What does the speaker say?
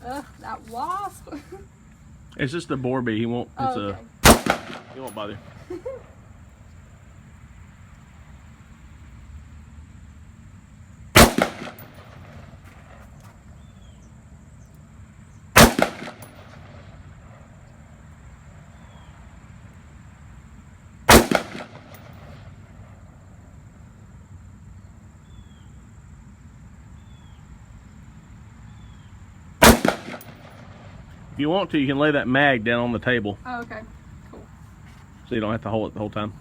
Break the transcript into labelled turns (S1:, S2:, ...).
S1: Ugh, that wasp.
S2: It's just a boar bee. He won't. It's
S1: Okay.
S2: He won't bother. If you want to, you can lay that mag down on the table
S1: Oh, okay. Cool.
S2: so you don't have to hold it the whole time.